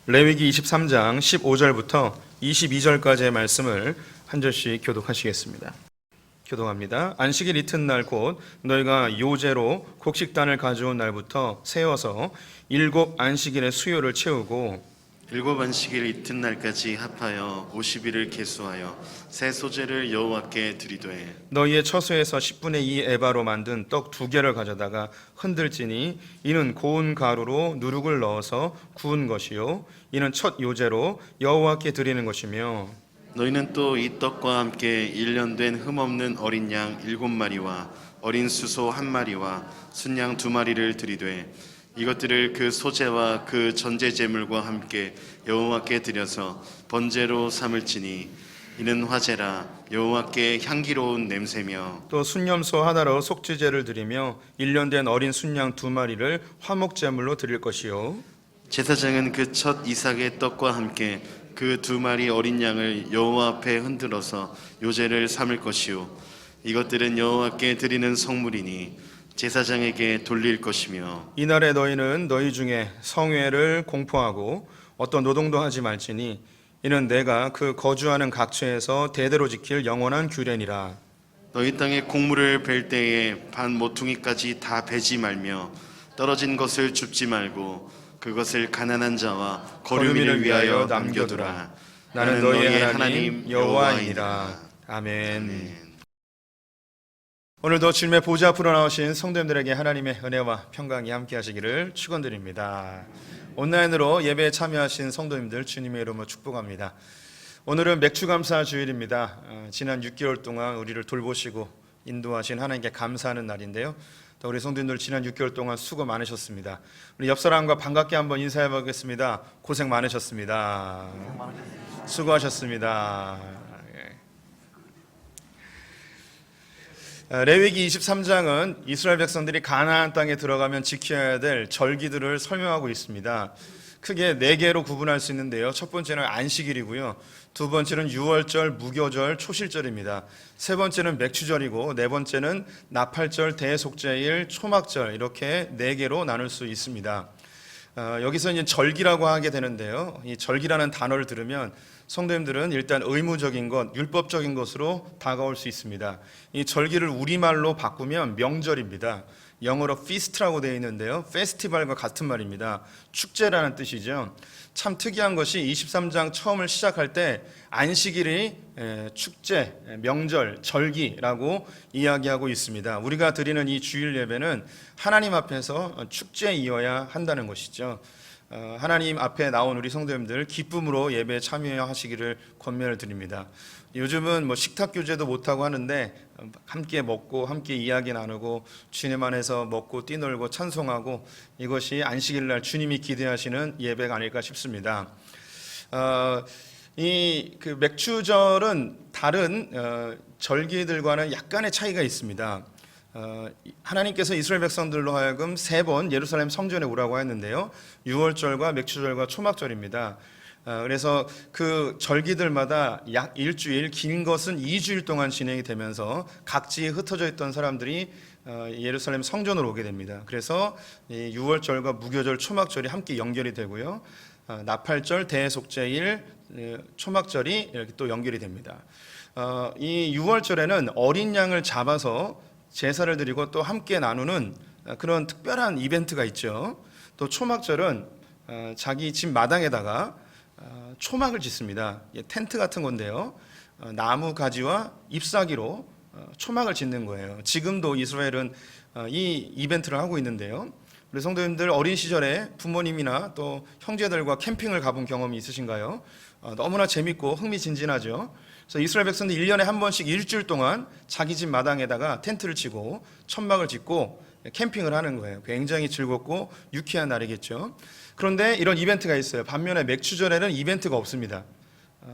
레위기 23장 15절부터 22절까지의 말씀을 한 절씩 교독하시겠습니다. 교독합니다. 안식일 이튿날 곧 너희가 요제로 곡식단을 가져온 날부터 세워서 7 안식일의 수요를 채우고 7 안식일 이튿날까지 합하여 50일을 계수하여 새 소재를 여호와께 드리되 너희의 처소에서 10분의 2 에바로 만든 떡 2개를 가져다가 흔들지니 이는 고운 가루로 누룩을 넣어서 구운 것이요 이는 첫 요제로 여호와께 드리는 것이며 너희는 또 이 떡과 함께 1년 된 흠없는 어린 양 7마리와 어린 수소 1마리와 순양 2마리를 드리되 이것들을 그 소재와 그 전제 제물과 함께 여호와께 드려서 번제로 삼을지니 이는 화제라 여호와께 향기로운 냄새며 또 순염소 하나로 속죄제를 드리며 1년 된 어린 순양 2마리를 화목제물로 드릴 것이요 제사장은 그 첫 이삭의 떡과 함께 그 2마리 어린 양을 여호와 앞에 흔들어서 요제를 삼을 것이요 이것들은 여호와께 드리는 성물이니 제사장에게 돌릴 것이며 이날에 너희는 너희 중에 성회를 공포하고 어떤 노동도 하지 말지니 이는 내가 그 거주하는 각처에서 대대로 지킬 영원한 규례니라. 너희 땅에 곡물을 벨 때에 반 모퉁이까지 다 베지 말며 떨어진 것을 줍지 말고 그것을 가난한 자와 거류민을 위하여 남겨두라. 나는 너희의 하나님 여호와이니라. 아멘. 아멘. 오늘도 주님의 보좌 앞으로 나오신 성도님들에게 하나님의 은혜와 평강이 함께 하시기를 축원드립니다. 온라인으로 예배에 참여하신 성도님들 주님의 이름으로 축복합니다. 오늘은 맥주감사 주일입니다. 지난 6개월 동안 우리를 돌보시고 인도하신 하나님께 감사하는 날인데요. 또 우리 성도님들 지난 6개월 동안 수고 많으셨습니다. 우리 옆 사람과 반갑게 한번 인사해 보겠습니다. 고생 많으셨습니다. 수고하셨습니다. 레위기 23장은 이스라엘 백성들이 가나안 땅에 들어가면 지켜야 될 절기들을 설명하고 있습니다. 크게 4개로 구분할 수 있는데요. 첫 번째는 안식일이고요. 두 번째는 유월절, 무교절, 초실절입니다. 세 번째는 맥추절이고 네 번째는 나팔절, 대속죄일, 초막절 이렇게 4개로 나눌 수 있습니다. 여기서 이제 절기라고 하게 되는데요. 이 절기라는 단어를 들으면 성도님들은 일단 의무적인 것, 율법적인 것으로 다가올 수 있습니다. 이 절기를 우리말로 바꾸면 명절입니다. 영어로 feast라고 되어 있는데요. 페스티벌과 같은 말입니다. 축제라는 뜻이죠. 참 특이한 것이 23장 처음을 시작할 때 안식일이 축제, 명절, 절기라고 이야기하고 있습니다. 우리가 드리는 이 주일 예배는 하나님 앞에서 축제이어야 한다는 것이죠. 하나님 앞에 나온 우리 성도님들 기쁨으로 예배에 참여하시기를 권면을 드립니다. 요즘은 식탁 교제도 못하고 하는데 함께 먹고 함께 이야기 나누고 주님 안에서 먹고 뛰놀고 찬송하고 이것이 안식일 날 주님이 기대하시는 예배가 아닐까 싶습니다. 이 맥추절은 다른 절기들과는 약간의 차이가 있습니다. 하나님께서 이스라엘 백성들로 하여금 3번 예루살렘 성전에 오라고 했는데요. 유월절과 맥추절과 초막절입니다. 그래서 그 절기들마다 약 일주일, 긴 것은 2주일 동안 진행이 되면서 각지에 흩어져 있던 사람들이 예루살렘 성전으로 오게 됩니다. 그래서 유월절과 무교절, 초막절이 함께 연결이 되고요. 나팔절, 대속죄일, 초막절이 이렇게 또 연결이 됩니다. 이 유월절에는 어린 양을 잡아서 제사를 드리고 또 함께 나누는 그런 특별한 이벤트가 있죠. 또 초막절은 자기 집 마당에다가 초막을 짓습니다. 텐트 같은 건데요. 나무 가지와 잎사귀로 초막을 짓는 거예요. 지금도 이스라엘은 이 이벤트를 하고 있는데요. 우리 성도님들 어린 시절에 부모님이나 또 형제들과 캠핑을 가본 경험이 있으신가요? 너무나 재밌고 흥미진진하죠. 그래서 이스라엘 백성들 1년에 한 번씩 일주일 동안 자기 집 마당에다가 텐트를 치고 천막을 짓고 캠핑을 하는 거예요. 굉장히 즐겁고 유쾌한 날이겠죠. 그런데 이런 이벤트가 있어요. 반면에 맥추절에는 이벤트가 없습니다.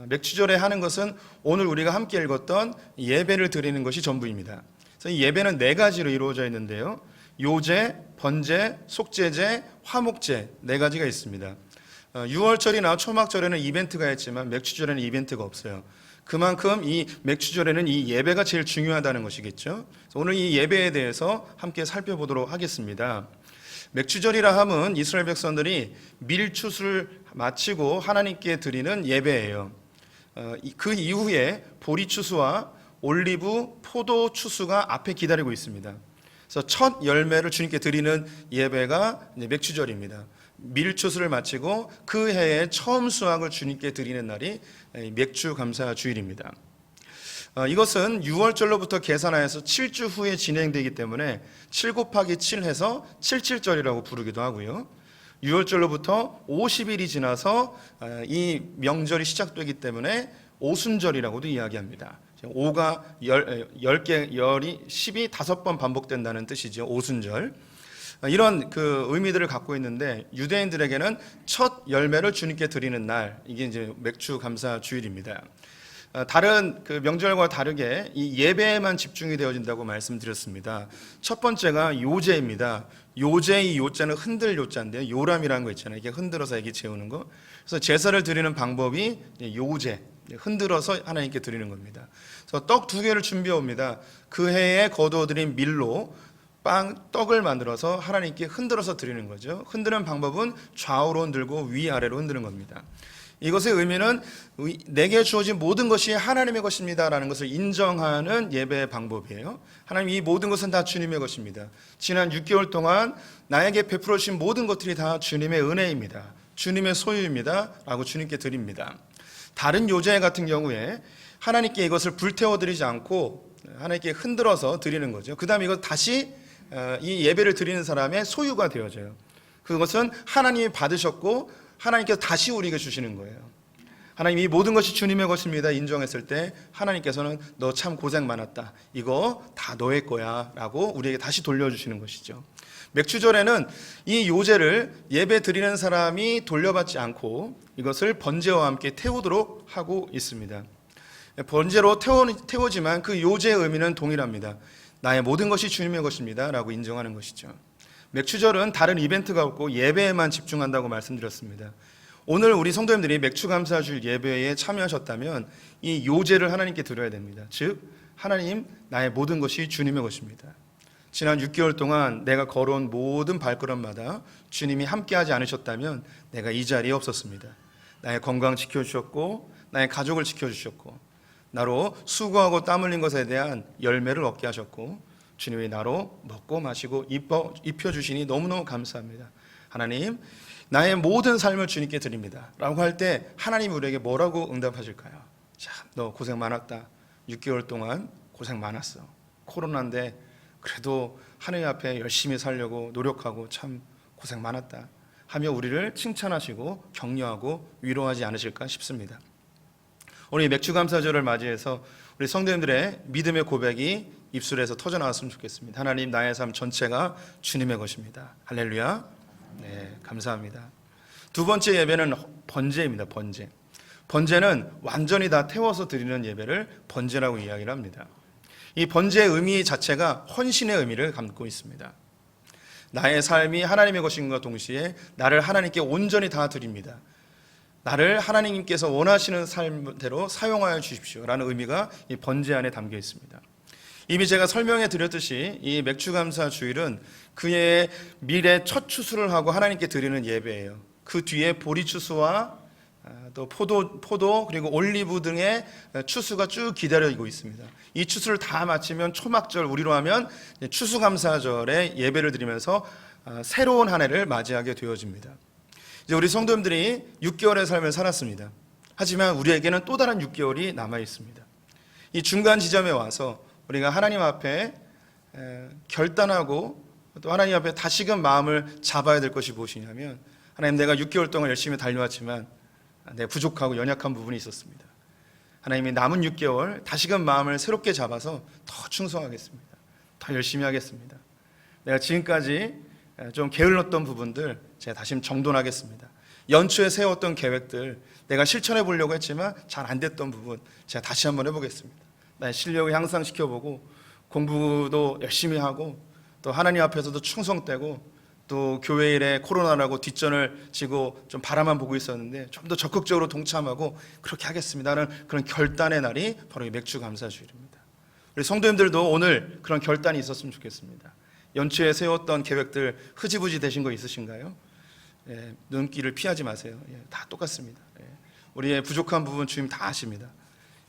맥추절에 하는 것은 오늘 우리가 함께 읽었던 예배를 드리는 것이 전부입니다. 그래서 이 예배는 4가지로 이루어져 있는데요. 요제, 번제, 속죄제, 화목제 4가지가 있습니다. 유월절이나 초막절에는 이벤트가 있지만 맥추절에는 이벤트가 없어요. 그만큼 이 맥추절에는 이 예배가 제일 중요하다는 것이겠죠. 오늘 이 예배에 대해서 함께 살펴보도록 하겠습니다. 맥추절이라 함은 이스라엘 백성들이 밀추수를 마치고 하나님께 드리는 예배예요. 그 이후에 보리추수와 올리브, 포도 추수가 앞에 기다리고 있습니다. 그래서 첫 열매를 주님께 드리는 예배가 맥추절입니다. 밀추수를 마치고 그 해에 처음 수확을 주님께 드리는 날이 맥주 감사 주일입니다. 이것은 6월절로부터 계산하여서 7주 후에 진행되기 때문에 7 곱하기 7 해서 77절이라고 부르기도 하고요. 6월절로부터 50일이 지나서 이 명절이 시작되기 때문에 오순절이라고도 이야기합니다. 5가 10개, 열이 10이 5번 반복된다는 뜻이죠. 오순절. 이런 그 의미들을 갖고 있는데 유대인들에게는 첫 열매를 주님께 드리는 날, 이게 이제 맥주 감사 주일입니다. 다른 그 명절과 다르게 이 예배에만 집중이 되어진다고 말씀드렸습니다. 첫 번째가 요제입니다. 요제의 요자는 흔들 요자인데요. 요람이라는 거 있잖아요. 이게 흔들어서 애기 재우는 거. 그래서 제사를 드리는 방법이 요제, 흔들어서 하나님께 드리는 겁니다. 그래서 떡 2개를 준비해 옵니다. 그 해에 거두어드린 밀로 떡을 만들어서 하나님께 흔들어서 드리는 거죠. 흔드는 방법은 좌우로 흔들고 위아래로 흔드는 겁니다. 이것의 의미는 내게 주어진 모든 것이 하나님의 것입니다라는 것을 인정하는 예배의 방법이에요. 하나님, 이 모든 것은 다 주님의 것입니다. 지난 6개월 동안 나에게 베풀어 주신 모든 것들이 다 주님의 은혜입니다. 주님의 소유입니다 라고 주님께 드립니다. 다른 요제 같은 경우에 하나님께 이것을 불태워 드리지 않고 하나님께 흔들어서 드리는 거죠. 그 다음에 이것 다시 이 예배를 드리는 사람의 소유가 되어져요. 그것은 하나님이 받으셨고 하나님께서 다시 우리에게 주시는 거예요. 하나님, 이 모든 것이 주님의 것입니다 인정했을 때 하나님께서는 너 참 고생 많았다, 이거 다 너의 거야 라고 우리에게 다시 돌려주시는 것이죠. 맥주절에는 이 요제를 예배 드리는 사람이 돌려받지 않고 이것을 번제와 함께 태우도록 하고 있습니다. 번제로 태우지만 그 요제의 의미는 동일합니다. 나의 모든 것이 주님의 것입니다 라고 인정하는 것이죠. 맥추절은 다른 이벤트가 없고 예배에만 집중한다고 말씀드렸습니다. 오늘 우리 성도님들이 맥추감사주일 예배에 참여하셨다면 이 요제를 하나님께 드려야 됩니다. 즉, 하나님, 나의 모든 것이 주님의 것입니다. 지난 6개월 동안 내가 걸어온 모든 발걸음마다 주님이 함께하지 않으셨다면 내가 이 자리에 없었습니다. 나의 건강 지켜주셨고 나의 가족을 지켜주셨고 나로 수고하고 땀 흘린 것에 대한 열매를 얻게 하셨고 주님이 나로 먹고 마시고 입혀주시니 너무너무 감사합니다. 하나님, 나의 모든 삶을 주님께 드립니다 라고 할 때 하나님이 우리에게 뭐라고 응답하실까요? 참, 너 고생 많았다. 6개월 동안 고생 많았어. 코로나인데 그래도 하나님 앞에 열심히 살려고 노력하고 참 고생 많았다 하며 우리를 칭찬하시고 격려하고 위로하지 않으실까 싶습니다. 오늘 이 맥주감사절을 맞이해서 우리 성도님들의 믿음의 고백이 입술에서 터져나왔으면 좋겠습니다. 하나님, 나의 삶 전체가 주님의 것입니다. 할렐루야. 네, 감사합니다. 두 번째 예배는 번제입니다. 번제. 번제는 완전히 다 태워서 드리는 예배를 번제라고 이야기를 합니다. 이 번제의 의미 자체가 헌신의 의미를 담고 있습니다. 나의 삶이 하나님의 것인과 동시에 나를 하나님께 온전히 다 드립니다. 나를 하나님께서 원하시는 삶대로 사용하여 주십시오 라는 의미가 이 번제 안에 담겨 있습니다. 이미 제가 설명해 드렸듯이 이 맥주감사 주일은 그의 미래 첫 추수를 하고 하나님께 드리는 예배예요. 그 뒤에 보리 추수와 또 포도 그리고 올리브 등의 추수가 쭉 기다리고 있습니다. 이 추수를 다 마치면 초막절, 우리로 하면 추수감사절에 예배를 드리면서 새로운 한 해를 맞이하게 되어집니다. 이제 우리 성도님들이 6개월의 삶을 살았습니다. 하지만 우리에게는 또 다른 6개월이 남아 있습니다. 이 중간 지점에 와서 우리가 하나님 앞에 결단하고 또 하나님 앞에 다시금 마음을 잡아야 될 것이 무엇이냐면, 하나님, 내가 6개월 동안 열심히 달려왔지만 내가 부족하고 연약한 부분이 있었습니다. 하나님이 남은 6개월 다시금 마음을 새롭게 잡아서 더 충성하겠습니다. 더 열심히 하겠습니다. 내가 지금까지 좀 게을렀던 부분들 제가 다시 정돈하겠습니다. 연초에 세웠던 계획들 내가 실천해 보려고 했지만 잘 안 됐던 부분 제가 다시 한번 해보겠습니다. 나의 실력을 향상시켜보고 공부도 열심히 하고 또 하나님 앞에서도 충성되고 또 교회 일에 코로나라고 뒷전을 지고 좀 바라만 보고 있었는데 좀 더 적극적으로 동참하고 그렇게 하겠습니다라는 그런 결단의 날이 바로 이 맥주감사주일입니다. 우리 성도님들도 오늘 그런 결단이 있었으면 좋겠습니다. 연초에 세웠던 계획들 흐지부지 되신 거 있으신가요? 눈길을 피하지 마세요. 다 똑같습니다. 우리의 부족한 부분 주님 다 아십니다.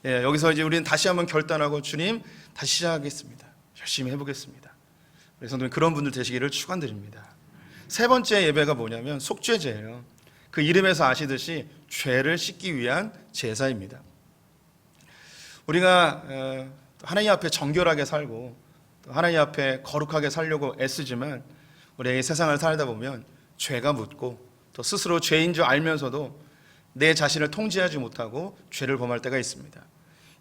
여기서 이제 우리는 다시 한번 결단하고 주님 다시 시작하겠습니다. 열심히 해보겠습니다. 우리 성도님 그런 분들 되시기를 축원드립니다. 세 번째 예배가 뭐냐면 속죄제예요. 그 이름에서 아시듯이 죄를 씻기 위한 제사입니다. 우리가 하나님 앞에 정결하게 살고 또 하나님 앞에 거룩하게 살려고 애쓰지만 우리의 세상을 살다 보면 죄가 묻고 또 스스로 죄인 줄 알면서도 내 자신을 통제하지 못하고 죄를 범할 때가 있습니다.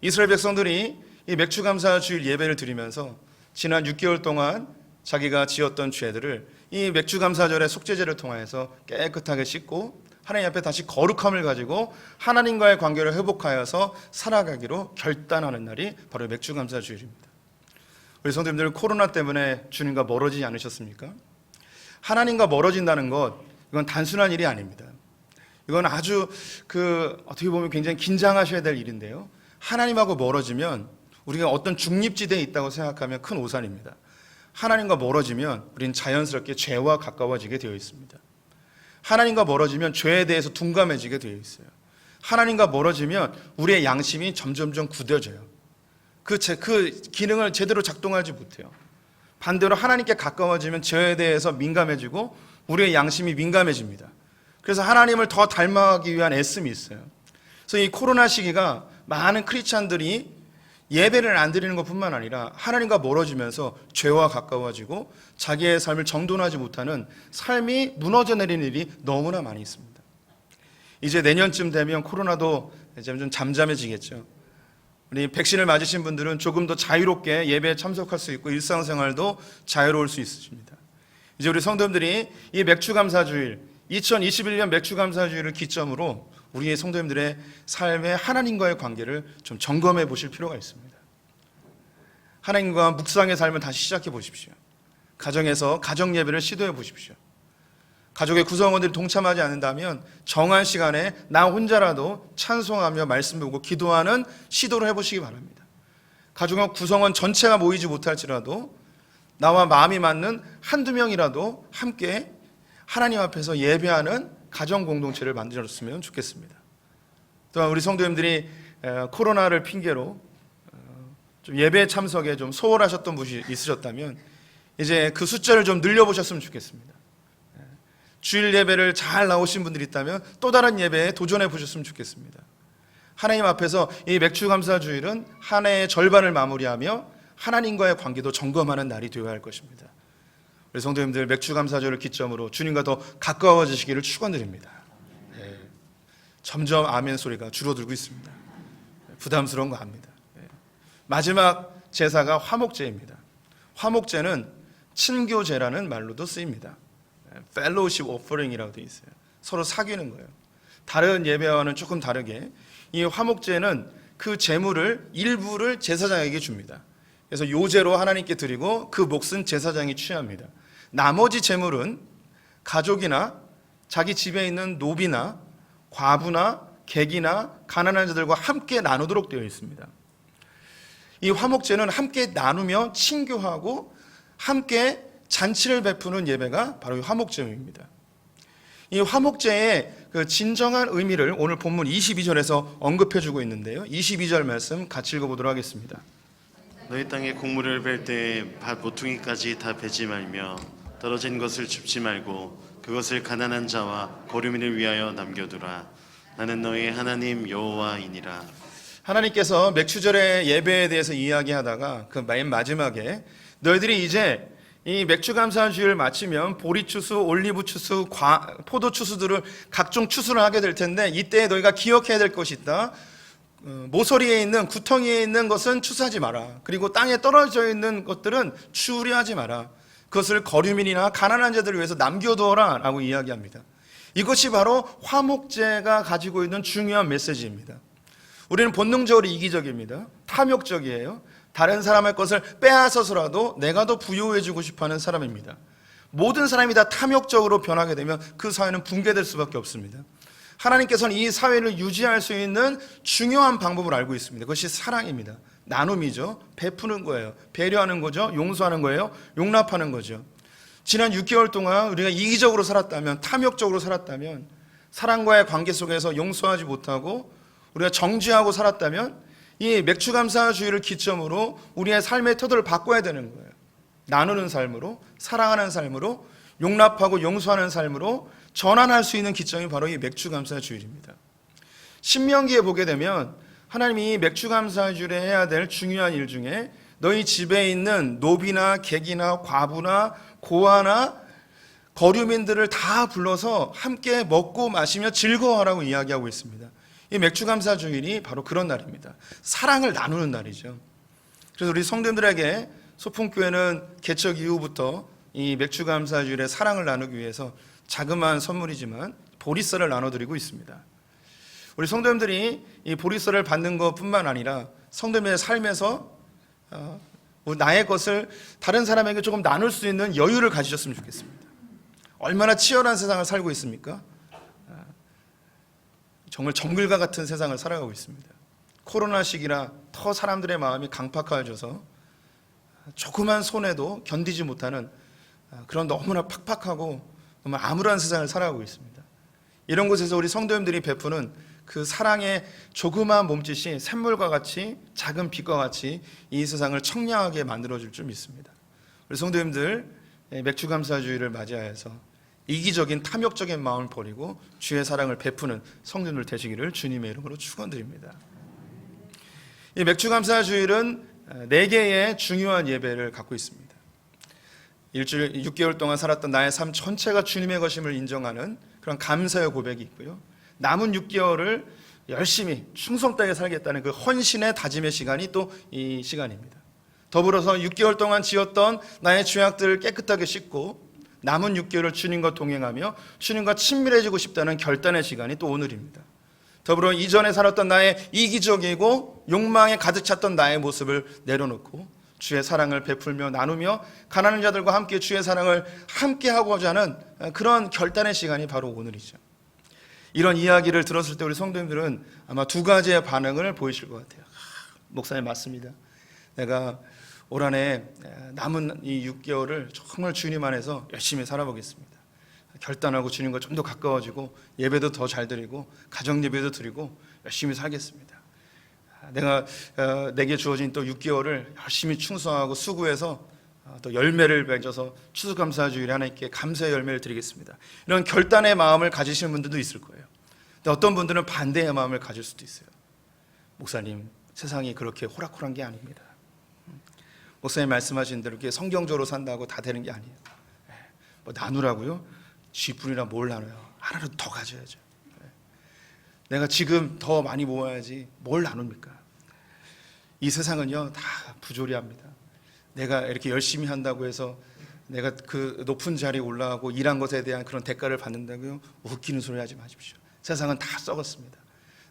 이스라엘 백성들이 이 맥주감사 주일 예배를 드리면서 지난 6개월 동안 자기가 지었던 죄들을 이 맥주감사절의 속죄제를 통해서 깨끗하게 씻고 하나님 앞에 다시 거룩함을 가지고 하나님과의 관계를 회복하여서 살아가기로 결단하는 날이 바로 맥주감사 주일입니다. 우리 성도님들 코로나 때문에 주님과 멀어지지 않으셨습니까? 하나님과 멀어진다는 것 이건 단순한 일이 아닙니다. 이건 아주 어떻게 보면 굉장히 긴장하셔야 될 일인데요. 하나님하고 멀어지면 우리가 어떤 중립지대에 있다고 생각하면 큰 오산입니다. 하나님과 멀어지면 우리는 자연스럽게 죄와 가까워지게 되어 있습니다. 하나님과 멀어지면 죄에 대해서 둔감해지게 되어 있어요. 하나님과 멀어지면 우리의 양심이 점점점 굳어져요. 그 기능을 제대로 작동하지 못해요. 반대로 하나님께 가까워지면 죄에 대해서 민감해지고 우리의 양심이 민감해집니다. 그래서 하나님을 더 닮아가기 위한 애씀이 있어요. 그래서 이 코로나 시기가 많은 크리스찬들이 예배를 안 드리는 것뿐만 아니라 하나님과 멀어지면서 죄와 가까워지고 자기의 삶을 정돈하지 못하는 삶이 무너져 내리는 일이 너무나 많이 있습니다. 이제 내년쯤 되면 코로나도 좀 잠잠해지겠죠. 우리 백신을 맞으신 분들은 조금 더 자유롭게 예배에 참석할 수 있고 일상생활도 자유로울 수 있으십니다. 이제 우리 성도님들이 이 맥주감사주일 2021년 맥주감사주일을 기점으로 우리의 성도님들의 삶의 하나님과의 관계를 좀 점검해 보실 필요가 있습니다. 하나님과 묵상의 삶을 다시 시작해 보십시오. 가정에서 가정 예배를 시도해 보십시오. 가족의 구성원들이 동참하지 않는다면 정한 시간에 나 혼자라도 찬송하며 말씀 보고 기도하는 시도를 해보시기 바랍니다. 가족 구성원 전체가 모이지 못할지라도 나와 마음이 맞는 한두 명이라도 함께 하나님 앞에서 예배하는 가정 공동체를 만들었으면 좋겠습니다. 또한 우리 성도님들이 코로나를 핑계로 좀 예배 참석에 좀 소홀하셨던 분이 있으셨다면 이제 그 숫자를 좀 늘려보셨으면 좋겠습니다. 주일 예배를 잘 나오신 분들이 있다면 또 다른 예배에 도전해 보셨으면 좋겠습니다. 하나님 앞에서 이 맥주감사 주일은 한 해의 절반을 마무리하며 하나님과의 관계도 점검하는 날이 되어야 할 것입니다. 우리 성도님들 맥주감사절을 기점으로 주님과 더 가까워지시기를 축원드립니다. 점점 아멘 소리가 줄어들고 있습니다. 부담스러운 거 압니다. 마지막 제사가 화목제입니다. 화목제는 친교제라는 말로도 쓰입니다. Fellowship Offering이라고 되어 있어요. 서로 사귀는 거예요. 다른 예배와는 조금 다르게 이 화목제는 그 제물을 일부를 제사장에게 줍니다. 그래서 요제로 하나님께 드리고 그 몫은 제사장이 취합니다. 나머지 제물은 가족이나 자기 집에 있는 노비나 과부나 객이나 가난한 자들과 함께 나누도록 되어 있습니다. 이 화목제는 함께 나누며 친교하고 함께 잔치를 베푸는 예배가 바로 이 화목제입니다. 이 화목제의 그 진정한 의미를 오늘 본문 22절에서 언급해주고 있는데요. 22절 말씀 같이 읽어보도록 하겠습니다. 너희 땅에 곡물을 벨 때 밭 모퉁이까지 다 베지 말며 떨어진 것을 줍지 말고 그것을 가난한 자와 거류민을 위하여 남겨두라. 나는 너희 하나님 여호와이니라. 하나님께서 맥주절의 예배에 대해서 이야기하다가 그 맨 마지막에 너희들이 이제 이 맥주감사 주일을 마치면 보리추수, 올리브추수, 포도추수들을 각종 추수를 하게 될 텐데 이때 너희가 기억해야 될 것이 있다. 모서리에 있는 구덩이에 있는 것은 추수하지 마라. 그리고 땅에 떨어져 있는 것들은 추리하지 마라. 그것을 거류민이나 가난한 자들을 위해서 남겨두어라 라고 이야기합니다. 이것이 바로 화목제가 가지고 있는 중요한 메시지입니다. 우리는 본능적으로 이기적입니다. 탐욕적이에요. 다른 사람의 것을 빼앗아서라도 내가 더 부유해지고 싶어하는 사람입니다. 모든 사람이 다 탐욕적으로 변하게 되면 그 사회는 붕괴될 수밖에 없습니다. 하나님께서는 이 사회를 유지할 수 있는 중요한 방법을 알고 있습니다. 그것이 사랑입니다. 나눔이죠. 베푸는 거예요. 배려하는 거죠. 용서하는 거예요. 용납하는 거죠. 지난 6개월 동안 우리가 이기적으로 살았다면, 탐욕적으로 살았다면, 사랑과의 관계 속에서 용서하지 못하고 우리가 정죄하고 살았다면, 이 맥주감사주의를 기점으로 우리의 삶의 태도를 바꿔야 되는 거예요. 나누는 삶으로, 사랑하는 삶으로, 용납하고 용서하는 삶으로 전환할 수 있는 기점이 바로 이 맥주감사주일입니다. 신명기에 보게 되면 하나님이 맥주감사주일에 해야 될 중요한 일 중에 너희 집에 있는 노비나 객이나 과부나 고아나 거류민들을 다 불러서 함께 먹고 마시며 즐거워하라고 이야기하고 있습니다. 이 맥주감사주일이 바로 그런 날입니다. 사랑을 나누는 날이죠. 그래서 우리 성도님들에게 소풍교회는 개척 이후부터 이 맥주감사주일에 사랑을 나누기 위해서 자그마한 선물이지만 보리쌀을 나눠드리고 있습니다. 우리 성도님들이 이 보리쌀을 받는 것뿐만 아니라 성도님의 삶에서 나의 것을 다른 사람에게 조금 나눌 수 있는 여유를 가지셨으면 좋겠습니다. 얼마나 치열한 세상을 살고 있습니까? 정말 정글과 같은 세상을 살아가고 있습니다. 코로나 시기라 더 사람들의 마음이 강팍해져서 조그만 손해도 견디지 못하는 그런 너무나 팍팍하고 너무 암울한 세상을 살아가고 있습니다. 이런 곳에서 우리 성도님들이 베푸는 그 사랑의 조그마한 몸짓이 샘물과 같이 작은 빛과 같이 이 세상을 청량하게 만들어줄 줄 믿습니다. 우리 성도님들 맥주감사주의를 맞이하여서 이기적인 탐욕적인 마음을 버리고 주의 사랑을 베푸는 성도님들 되시기를 주님의 이름으로 축원드립니다. 이 맥주감사주일은 4개의 중요한 예배를 갖고 있습니다. 일주일 6개월 동안 살았던 나의 삶 전체가 주님의 것임을 인정하는 그런 감사의 고백이 있고요. 남은 6개월을 열심히 충성되게 살겠다는 그 헌신의 다짐의 시간이 또 이 시간입니다. 더불어서 6개월 동안 지었던 나의 죄악들을 깨끗하게 씻고 남은 6개월을 주님과 동행하며 주님과 친밀해지고 싶다는 결단의 시간이 또 오늘입니다. 더불어 이전에 살았던 나의 이기적이고 욕망에 가득 찼던 나의 모습을 내려놓고 주의 사랑을 베풀며 나누며 가난한 자들과 함께 주의 사랑을 함께 하고자 하는 그런 결단의 시간이 바로 오늘이죠. 이런 이야기를 들었을 때 우리 성도님들은 아마 2가지의 반응을 보이실 것 같아요. 목사님 맞습니다. 내가 올 한해 남은 이 6개월을 정말 주님 안에서 열심히 살아보겠습니다. 결단하고 주님과 좀 더 가까워지고 예배도 더 잘 드리고 가정 예배도 드리고 열심히 살겠습니다. 내게 주어진 또 6개월을 열심히 충성하고 수고해서 또 열매를 맺어서 추수감사주일에 하나님께 감사의 열매를 드리겠습니다. 이런 결단의 마음을 가지시는 분들도 있을 거예요. 근데 어떤 분들은 반대의 마음을 가질 수도 있어요. 목사님, 세상이 그렇게 호락호락한 게 아닙니다. 목사님 말씀하신 대로 이렇게 성경적으로 산다고 다 되는 게 아니에요. 뭐 나누라고요? 쥐뿔이나 뭘 나눠요? 하나라도 더 가져야죠. 내가 지금 더 많이 모아야지 뭘 나눕니까? 이 세상은요 다 부조리합니다. 내가 이렇게 열심히 한다고 해서 내가 그 높은 자리에 올라가고 일한 것에 대한 그런 대가를 받는다고요? 웃기는 소리 하지 마십시오. 세상은 다 썩었습니다.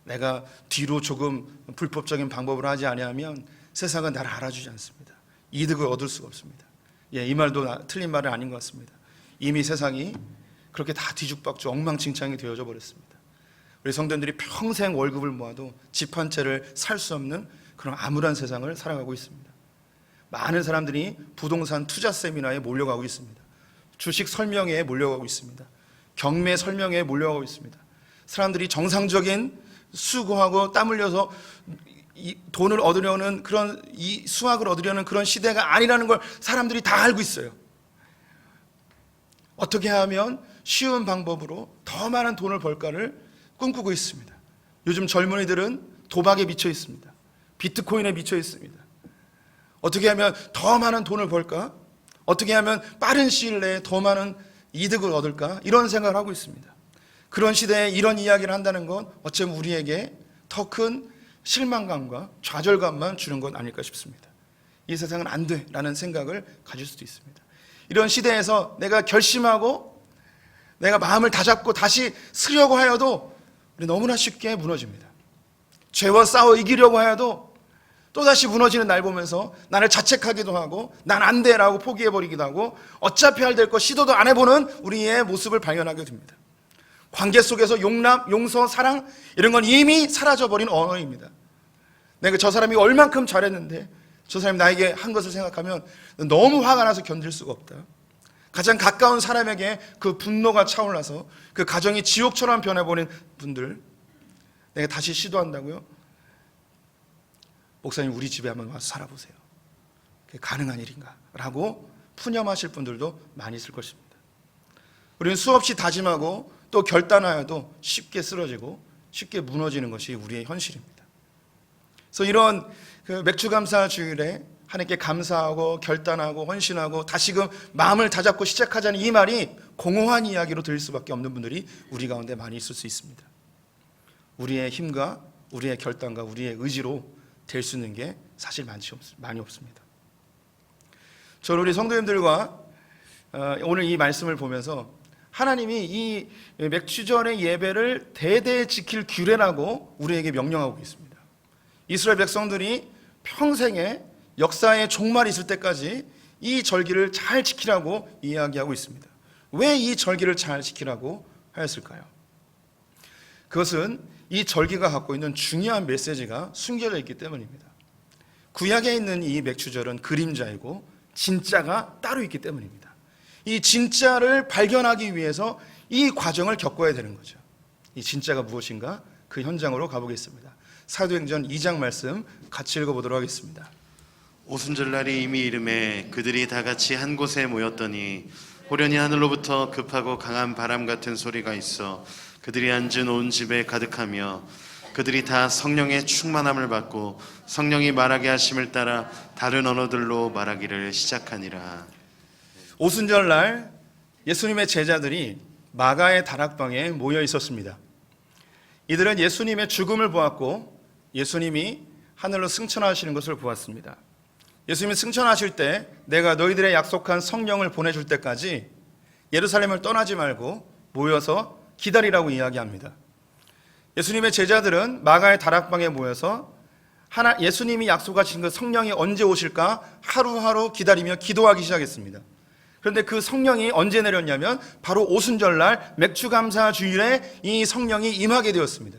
내가 뒤로 조금 불법적인 방법으로 하지 아니하면 세상은 나를 알아주지 않습니다. 이득을 얻을 수가 없습니다. 이 말도 틀린 말은 아닌 것 같습니다. 이미 세상이 그렇게 다 뒤죽박죽 엉망진창이 되어져 버렸습니다. 우리 성도님들이 평생 월급을 모아도 집 한 채를 살 수 없는 그런 암울한 세상을 살아가고 있습니다. 많은 사람들이 부동산 투자 세미나에 몰려가고 있습니다. 주식 설명회에 몰려가고 있습니다. 경매 설명회에 몰려가고 있습니다. 사람들이 정상적인 수고하고 땀 흘려서 이 돈을 얻으려는 그런 이 수확을 얻으려는 그런 시대가 아니라는 걸 사람들이 다 알고 있어요. 어떻게 하면 쉬운 방법으로 더 많은 돈을 벌까를 꿈꾸고 있습니다. 요즘 젊은이들은 도박에 미쳐 있습니다. 비트코인에 미쳐 있습니다. 어떻게 하면 더 많은 돈을 벌까? 어떻게 하면 빠른 시일 내에 더 많은 이득을 얻을까? 이런 생각을 하고 있습니다. 그런 시대에 이런 이야기를 한다는 건 어쩌면 우리에게 더 큰 실망감과 좌절감만 주는 건 아닐까 싶습니다. 이 세상은 안 돼라는 생각을 가질 수도 있습니다. 이런 시대에서 내가 결심하고 내가 마음을 다잡고 다시 서려고 하여도 우리 너무나 쉽게 무너집니다. 죄와 싸워 이기려고 하여도 또다시 무너지는 날 보면서 나를 자책하기도 하고 난 안 돼라고 포기해버리기도 하고 어차피 할 될 거 시도도 안 해보는 우리의 모습을 발견하게 됩니다. 관계 속에서 용납, 용서, 사랑 이런 건 이미 사라져버린 언어입니다. 내가 저 사람이 얼만큼 잘했는데 저 사람이 나에게 한 것을 생각하면 너무 화가 나서 견딜 수가 없다. 가장 가까운 사람에게 그 분노가 차올라서 그 가정이 지옥처럼 변해버린 분들, 내가 다시 시도한다고요? 목사님, 우리 집에 한번 와서 살아보세요. 그게 가능한 일인가? 라고 푸념하실 분들도 많이 있을 것입니다. 우리는 수없이 다짐하고 또 결단하여도 쉽게 쓰러지고 쉽게 무너지는 것이 우리의 현실입니다. 그래서 이런 그 맥주감사 주일에 하나님께 감사하고 결단하고 헌신하고 다시금 마음을 다잡고 시작하자는 이 말이 공허한 이야기로 들릴 수밖에 없는 분들이 우리 가운데 많이 있을 수 있습니다. 우리의 힘과 우리의 결단과 우리의 의지로 될 수 있는 게 사실 많이 없습니다. 저는 우리 성도님들과 오늘 이 말씀을 보면서 하나님이 이 맥주절의 예배를 대대 지킬 규례라고 우리에게 명령하고 있습니다. 이스라엘 백성들이 평생에 역사의 종말이 있을 때까지 이 절기를 잘 지키라고 이야기하고 있습니다. 왜 이 절기를 잘 지키라고 하였을까요? 그것은 이 절기가 갖고 있는 중요한 메시지가 숨겨져 있기 때문입니다. 구약에 있는 이 맥주절은 그림자이고 진짜가 따로 있기 때문입니다. 이 진짜를 발견하기 위해서 이 과정을 겪어야 되는 거죠. 이 진짜가 무엇인가? 그 현장으로 가보겠습니다. 사도행전 2장 말씀 같이 읽어보도록 하겠습니다. 오순절날이 이미 이름에 그들이 다 같이 한 곳에 모였더니 호련히 하늘로부터 급하고 강한 바람 같은 소리가 있어 그들이 앉은 온 집에 가득하며 그들이 다 성령의 충만함을 받고 성령이 말하게 하심을 따라 다른 언어들로 말하기를 시작하니라. 오순절날 예수님의 제자들이 마가의 다락방에 모여 있었습니다. 이들은 예수님의 죽음을 보았고 예수님이 하늘로 승천하시는 것을 보았습니다. 예수님이 승천하실 때 내가 너희들의 약속한 성령을 보내줄 때까지 예루살렘을 떠나지 말고 모여서 기다리라고 이야기합니다. 예수님의 제자들은 마가의 다락방에 모여서 예수님이 약속하신 그 성령이 언제 오실까 하루하루 기다리며 기도하기 시작했습니다. 그런데 그 성령이 언제 내렸냐면 바로 오순절날 맥주감사 주일에 이 성령이 임하게 되었습니다.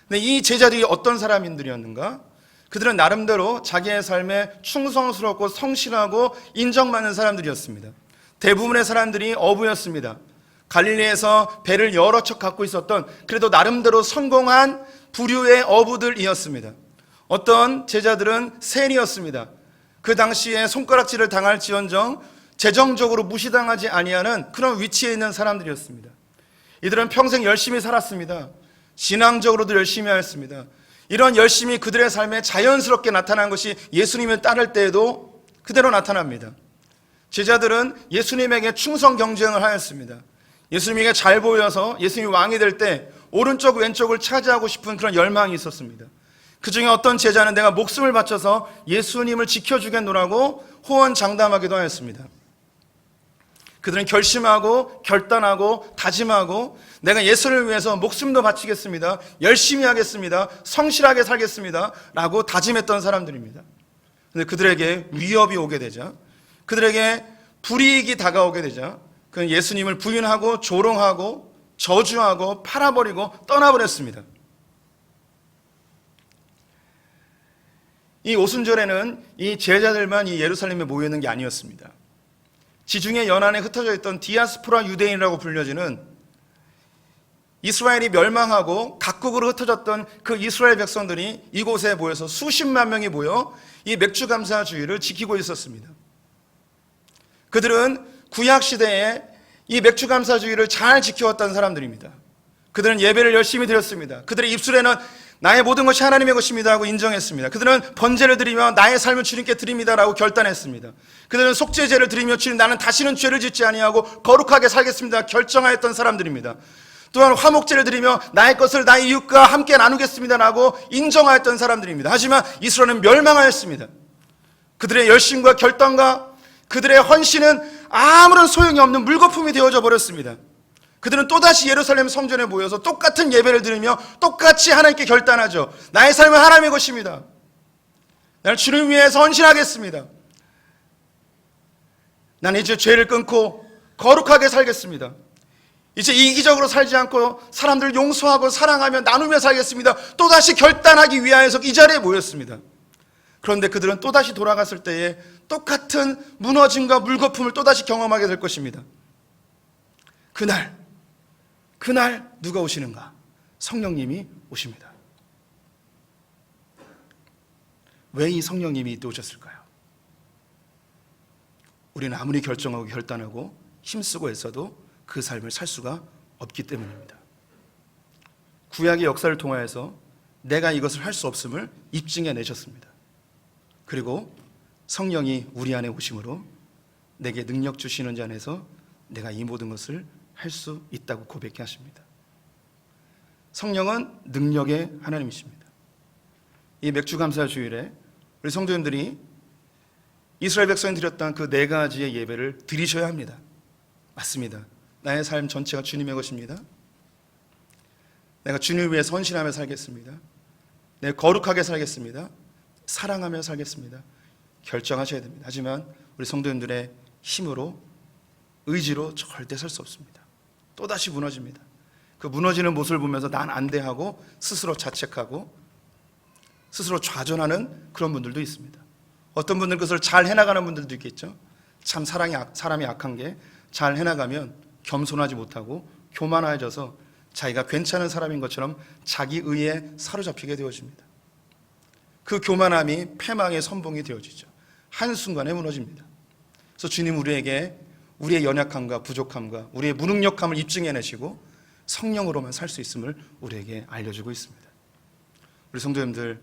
근데 이 제자들이 어떤 사람들이었는가? 그들은 나름대로 자기의 삶에 충성스럽고 성실하고 인정받는 사람들이었습니다. 대부분의 사람들이 어부였습니다. 갈릴리에서 배를 여러 척 갖고 있었던 그래도 나름대로 성공한 부류의 어부들이었습니다. 어떤 제자들은 세리였습니다. 그 당시에 손가락질을 당할지언정 재정적으로 무시당하지 아니하는 그런 위치에 있는 사람들이었습니다. 이들은 평생 열심히 살았습니다. 신앙적으로도 열심히 하였습니다. 이런 열심이 그들의 삶에 자연스럽게 나타난 것이 예수님을 따를 때에도 그대로 나타납니다. 제자들은 예수님에게 충성 경쟁을 하였습니다. 예수님에게 잘 보여서 예수님이 왕이 될 때 오른쪽 왼쪽을 차지하고 싶은 그런 열망이 있었습니다. 그 중에 어떤 제자는 내가 목숨을 바쳐서 예수님을 지켜주겠노라고 호언장담하기도 하였습니다. 그들은 결심하고 결단하고 다짐하고 내가 예수를 위해서 목숨도 바치겠습니다. 열심히 하겠습니다. 성실하게 살겠습니다. 라고 다짐했던 사람들입니다. 그런데 그들에게 위협이 오게 되자, 그들에게 불이익이 다가오게 되자 그는 예수님을 부인하고 조롱하고 저주하고 팔아버리고 떠나버렸습니다. 이 오순절에는 이 제자들만 이 예루살렘에 모여 있는 게 아니었습니다. 지중해 연안에 흩어져 있던 디아스포라 유대인이라고 불려지는 이스라엘이 멸망하고 각국으로 흩어졌던 그 이스라엘 백성들이 이곳에 모여서 수십만 명이 모여 이 맥주감사 주일을 지키고 있었습니다. 그들은 구약시대에 이 맥주감사 주일을 잘 지켜왔던 사람들입니다. 그들은 예배를 열심히 드렸습니다. 그들의 입술에는 나의 모든 것이 하나님의 것입니다 하고 인정했습니다. 그들은 번제를 드리며 나의 삶을 주님께 드립니다라고 결단했습니다. 그들은 속죄제를 드리며 주님 나는 다시는 죄를 짓지 아니하고 거룩하게 살겠습니다 결정하였던 사람들입니다. 또한 화목제를 드리며 나의 것을 나의 이웃과 함께 나누겠습니다라고 인정하였던 사람들입니다. 하지만 이스라엘은 멸망하였습니다. 그들의 열심과 결단과 그들의 헌신은 아무런 소용이 없는 물거품이 되어져 버렸습니다. 그들은 또다시 예루살렘 성전에 모여서 똑같은 예배를 드리며 똑같이 하나님께 결단하죠. 나의 삶은 하나님의 것입니다. 나는 주를 위해서 헌신하겠습니다. 나는 이제 죄를 끊고 거룩하게 살겠습니다. 이제 이기적으로 살지 않고 사람들을 용서하고 사랑하며 나누며 살겠습니다. 또다시 결단하기 위하여서 이 자리에 모였습니다. 그런데 그들은 또다시 돌아갔을 때에 똑같은 무너짐과 물거품을 또다시 경험하게 될 것입니다. 그날 누가 오시는가? 성령님이 오십니다. 왜 이 성령님이 이때 오셨을까요? 우리는 아무리 결정하고 결단하고 힘쓰고 애써도 그 삶을 살 수가 없기 때문입니다. 구약의 역사를 통하여서 내가 이것을 할 수 없음을 입증해 내셨습니다. 그리고 성령이 우리 안에 오심으로 내게 능력 주시는 자 안에서 내가 이 모든 것을 할 수 있다고 고백해 하십니다. 성령은 능력의 하나님이십니다. 이 맥주감사 주일에 우리 성도님들이 이스라엘 백성이 드렸던 그 4가지의 예배를 드리셔야 합니다. 맞습니다. 나의 삶 전체가 주님의 것입니다. 내가 주님을 위해 헌신하며 살겠습니다. 내가 거룩하게 살겠습니다. 사랑하며 살겠습니다. 결정하셔야 됩니다. 하지만 우리 성도님들의 힘으로, 의지로 절대 살 수 없습니다. 또다시 무너집니다. 그 무너지는 모습을 보면서 난 안 돼 하고 스스로 자책하고 스스로 좌절하는 그런 분들도 있습니다. 어떤 분들은 그것을 잘 해나가는 분들도 있겠죠. 참 사람이 악한 게 잘 해나가면 겸손하지 못하고 교만해져서 자기가 괜찮은 사람인 것처럼 자기 의에 사로잡히게 되어집니다. 그 교만함이 패망의 선봉이 되어지죠. 한순간에 무너집니다. 그래서 주님 우리에게 우리의 연약함과 부족함과 우리의 무능력함을 입증해내시고 성령으로만 살 수 있음을 우리에게 알려주고 있습니다. 우리 성도님들,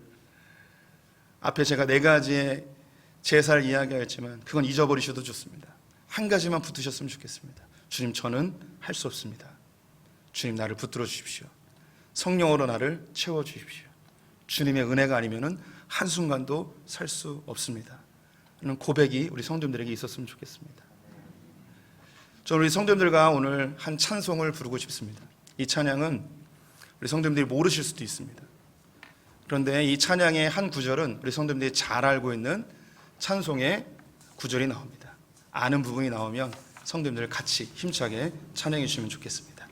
앞에 제가 4가지의 제사를 이야기하였지만 그건 잊어버리셔도 좋습니다. 한 가지만 붙으셨으면 좋겠습니다. 주님, 저는 할 수 없습니다. 주님, 나를 붙들어 주십시오. 성령으로 나를 채워 주십시오. 주님의 은혜가 아니면 한순간도 살 수 없습니다. 하는 고백이 우리 성도님들에게 있었으면 좋겠습니다. 저는 우리 성도님들과 오늘 한 찬송을 부르고 싶습니다. 이 찬양은 우리 성도님들이 모르실 수도 있습니다. 그런데 이 찬양의 한 구절은 우리 성도님들이 잘 알고 있는 찬송의 구절이 나옵니다. 아는 부분이 나오면 성도님들 같이 힘차게 찬양해 주시면 좋겠습니다.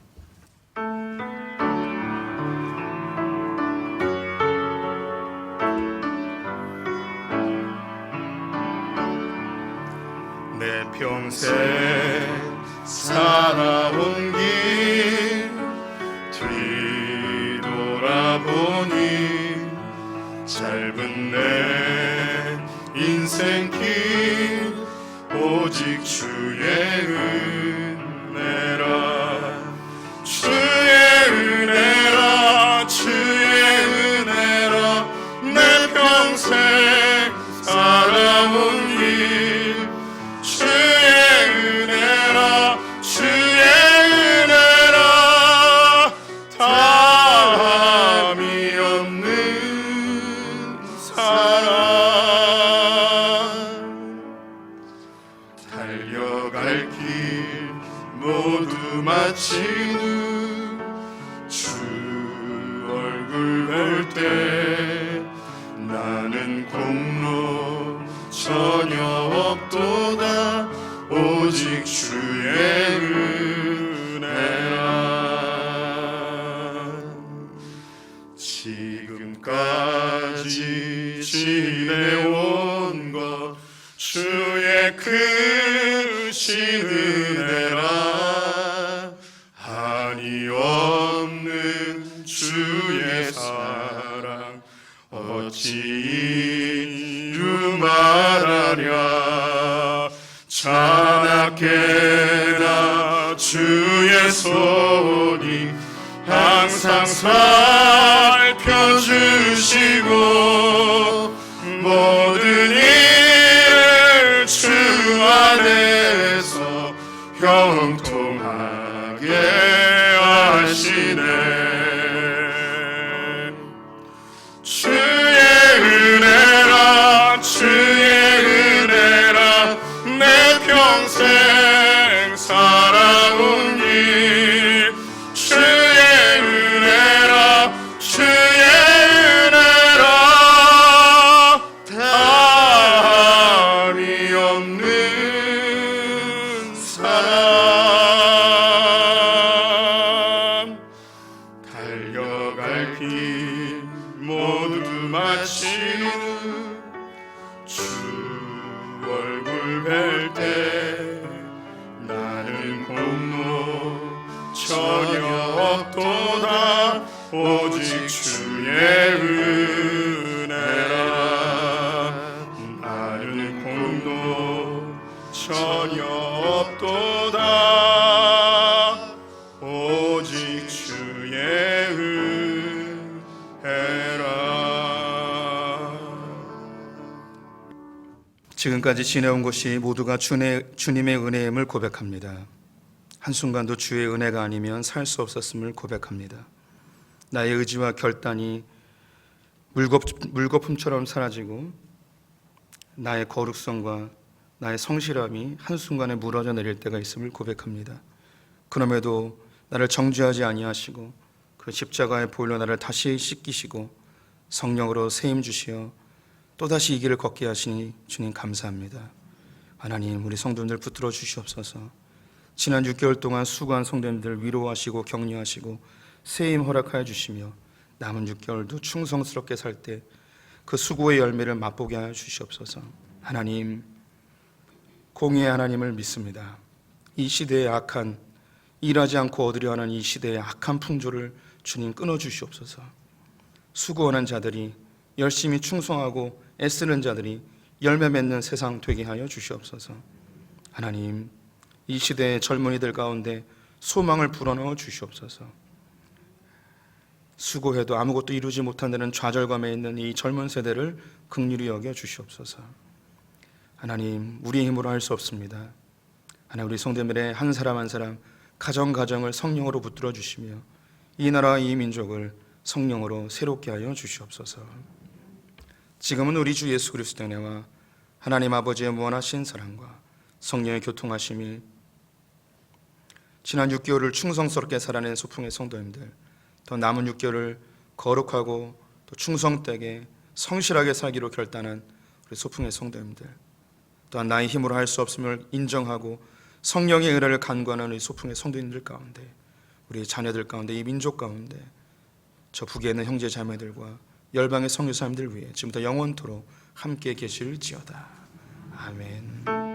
내 평생 살아온 길 뒤돌아보니 짧은 내 인생길 오직 주의 은혜라 주의 은혜라 주의 은혜라 내 평생 살아온 길 주의 은혜라 주의 은혜라 담이 없는 사랑 달려갈 길 모두 마치는 주 얼굴 볼 때 나는 공로 전혀 없도다 오직 주의 은혜라 지금까지 지내온 것 주의 크신 은혜라 한이 없는 주의 사랑 어찌 이루 말하랴 자나깨나 주의 손이 항상 살펴주시고 모든 일을 주 안에서 형통하게 하시네 주의 은혜라 주의 은혜라 내 평생 살아온 길 주의 은혜라 주의 은혜라 담이 없는 사랑 달려갈 길 모두 마치는 없도다 오직 주의 은혜라. 다른 공도 전혀 없도다 오직 주의 은혜라. 지금까지 지내온 것이 모두가 주님의 은혜임을 고백합니다. 한순간도 주의 은혜가 아니면 살 수 없었음을 고백합니다. 나의 의지와 결단이 물거품처럼 사라지고 나의 거룩성과 나의 성실함이 한순간에 무너져 내릴 때가 있음을 고백합니다. 그럼에도 나를 정죄하지 아니하시고 그 십자가의 보혈로 나를 다시 씻기시고 성령으로 세임 주시어 또다시 이 길을 걷게 하시니 주님 감사합니다. 하나님, 우리 성도님들 붙들어 주시옵소서. 지난 6개월 동안 수고한 성도님들 위로하시고 격려하시고 세임 허락하여 주시며 남은 6개월도 충성스럽게 살 때 그 수고의 열매를 맛보게 하여 주시옵소서. 하나님, 공의의 하나님을 믿습니다. 이 시대의 악한, 일하지 않고 얻으려 하는 이 시대의 악한 풍조를 주님 끊어 주시옵소서. 수고하는 자들이, 열심히 충성하고 애쓰는 자들이 열매 맺는 세상 되게 하여 주시옵소서. 하나님, 이 시대의 젊은이들 가운데 소망을 불어넣어 주시옵소서. 수고해도 아무것도 이루지 못한다는 좌절감에 있는 이 젊은 세대를 긍휼히 여겨 주시옵소서. 하나님, 우리의 힘으로 할 수 없습니다. 하나님, 우리 성도들의 한 사람 한 사람 가정을 성령으로 붙들어 주시며 이 나라와 이 민족을 성령으로 새롭게 하여 주시옵소서. 지금은 우리 주 예수 그리스도의 은혜와 하나님 아버지의 무한하신 사랑과 성령의 교통하심이 지난 6개월을 충성스럽게 살아낸 소풍의 성도님들, 더 남은 6개월을 거룩하고 또 충성되게 성실하게 살기로 결단한 우리 소풍의 성도님들, 또한 나의 힘으로 할 수 없음을 인정하고 성령의 은혜를 간구하는 우리 소풍의 성도님들 가운데, 우리 자녀들 가운데, 이 민족 가운데, 저 북에 있는 형제 자매들과 열방의 성교사님들 위해 지금부터 영원토록 함께 계실지어다. 아멘.